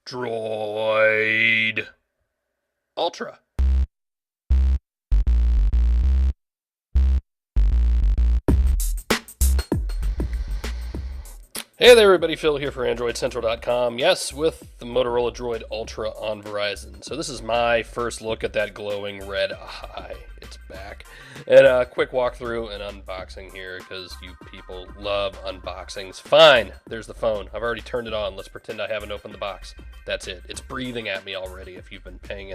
Droid Ultra. Hey there everybody, Phil here for AndroidCentral.com. Yes, with the Motorola Droid Ultra on Verizon. So this is my first look at that glowing red eye. It's back. And a quick walkthrough and unboxing here because you people love unboxings. Fine, there's the phone. I've already turned it on. Let's pretend I haven't opened the box. That's it. It's breathing at me already. If you've been paying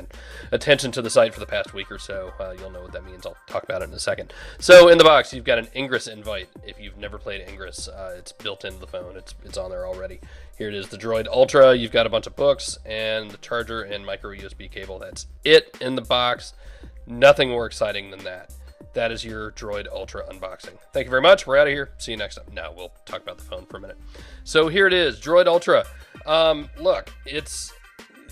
attention to the site for the past week or so, you'll know what that means. I'll talk about it in a second. So in the box, you've got an Ingress invite. If you've never played Ingress, it's built into the phone. It's on there already. Here it is, the Droid Ultra. You've got a bunch of books and the charger and micro USB cable. That's it in the box. Nothing more exciting than that. That is your Droid Ultra unboxing. Thank you very much. We're out of here. See you next time. Now we'll talk about the phone for a minute. So here it is, Droid Ultra. Look, it's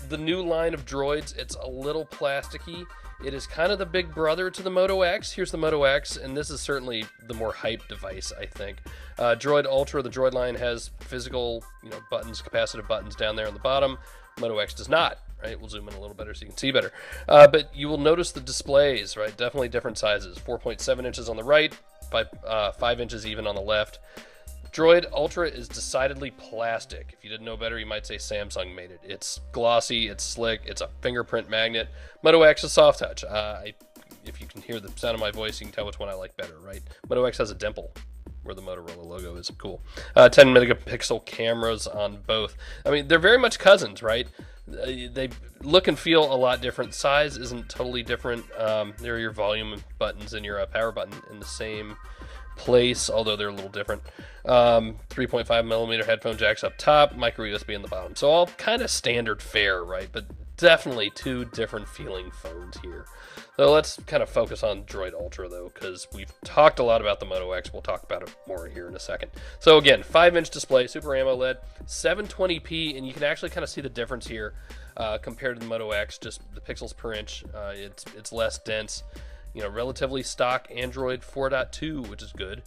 the new line of droids. It's a little plasticky. It is kind of the big brother to the Moto X. Here's the Moto X, and this is certainly the more hyped device, I think. Droid Ultra, the Droid line, has physical, buttons, capacitive buttons down there on the bottom. Moto X does not. Right, we'll zoom in a little better so you can see better. But you will notice the displays, right? Definitely different sizes. 4.7 inches on the right, 5 inches even on the left. Droid Ultra is decidedly plastic. If you didn't know better, you might say Samsung made it. It's glossy, it's slick, it's a fingerprint magnet. Moto X is soft touch. If you can hear the sound of my voice, you can tell which one I like better, right? Moto X has a dimple where the Motorola logo is. Cool. 10 megapixel cameras on both. I mean, they're very much cousins, right? They look and feel a lot different. Size isn't totally different. There are your volume buttons and your power button in the same place, although they're a little different. 3.5 millimeter headphone jacks up top, micro USB in the bottom. So all kind of standard fare, right? But definitely two different feeling phones here. So let's kind of focus on Droid Ultra though, because we've talked a lot about the Moto X. We'll talk about it more here in a second. So again, 5-inch display, Super AMOLED, 720p, and you can actually kind of see the difference here compared to the Moto X. Just the pixels per inch, it's less dense. Relatively stock Android 4.2, which is good.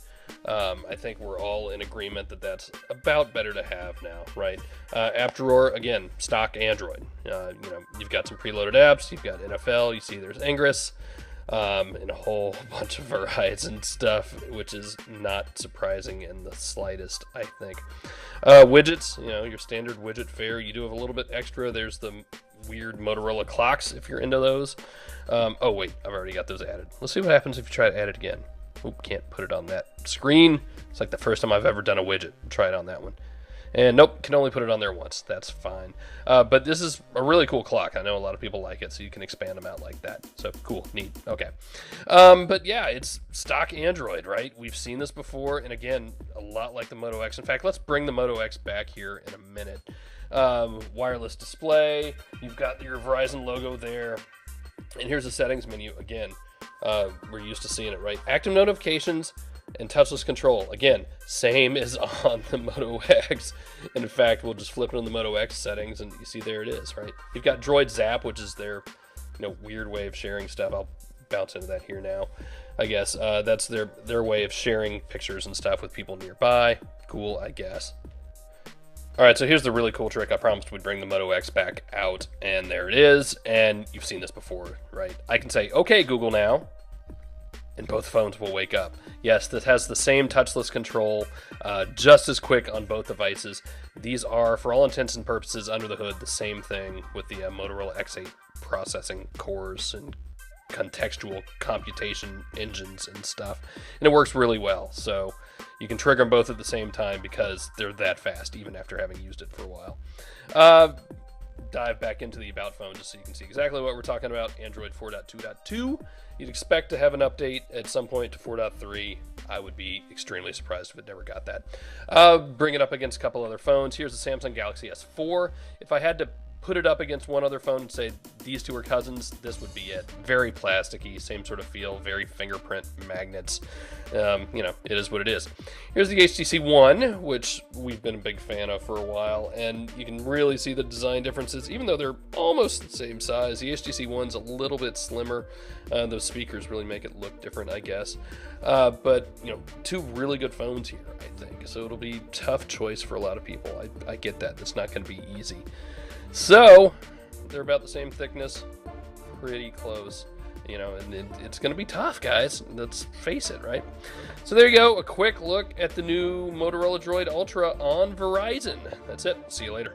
I think we're all in agreement that that's about better to have now, right? App drawer, again, stock Android. You've got some preloaded apps, you've got NFL, you see there's Ingress, and a whole bunch of Verizon stuff, which is not surprising in the slightest, I think. Widgets, your standard widget fare. You do have a little bit extra. There's the weird Motorola clocks if you're into those. Oh wait, I've already got those added. Let's see what happens if you try to add it again. Oop, can't put it on that screen. It's like the first time I've ever done a widget. Try it on that one. And nope, can only put it on there once. That's fine. But this is a really cool clock. I know a lot of people like it, so you can expand them out like that. So cool, neat, okay. But yeah, it's stock Android, right? We've seen this before, and again, a lot like the Moto X. In fact, let's bring the Moto X back here in a minute. Wireless display, you've got your Verizon logo there. And here's the settings menu again. We're used to seeing it, right? Active notifications and touchless control. Again, same as on the Moto X. And in fact, we'll just flip it on the Moto X settings and you see there it is, right? You've got Droid Zap, which is their weird way of sharing stuff. I'll bounce into that here now, I guess. That's their way of sharing pictures and stuff with people nearby. Cool, I guess. All right, so here's the really cool trick. I promised we'd bring the Moto X back out, and there it is. And you've seen this before, right? I can say, okay, Google now, and both phones will wake up. Yes, this has the same touchless control, just as quick on both devices. These are, for all intents and purposes, under the hood, the same thing with the Motorola X8 processing cores and contextual computation engines and stuff. And it works really well, so you can trigger them both at the same time because they're that fast, even after having used it for a while. Dive back into the About phone just so you can see exactly what we're talking about. Android 4.2.2. You'd expect to have an update at some point to 4.3. I would be extremely surprised if it never got that. Bring it up against a couple other phones. Here's the Samsung Galaxy S4. If I had to put it up against one other phone and say these two are cousins, this would be it. Very plasticky, same sort of feel, very fingerprint magnets. It is what it is. Here's the HTC One, which we've been a big fan of for a while, and you can really see the design differences, even though they're almost the same size. The HTC One's a little bit slimmer. Those speakers really make it look different, I guess. But two really good phones here, I think. So it'll be a tough choice for a lot of people. I get that. It's not going to be easy. So they're about the same thickness, pretty close. You know, and it's going to be tough, guys. Let's face it, right? So there you go, a quick look at the new Motorola Droid Ultra on Verizon. That's it. See you later.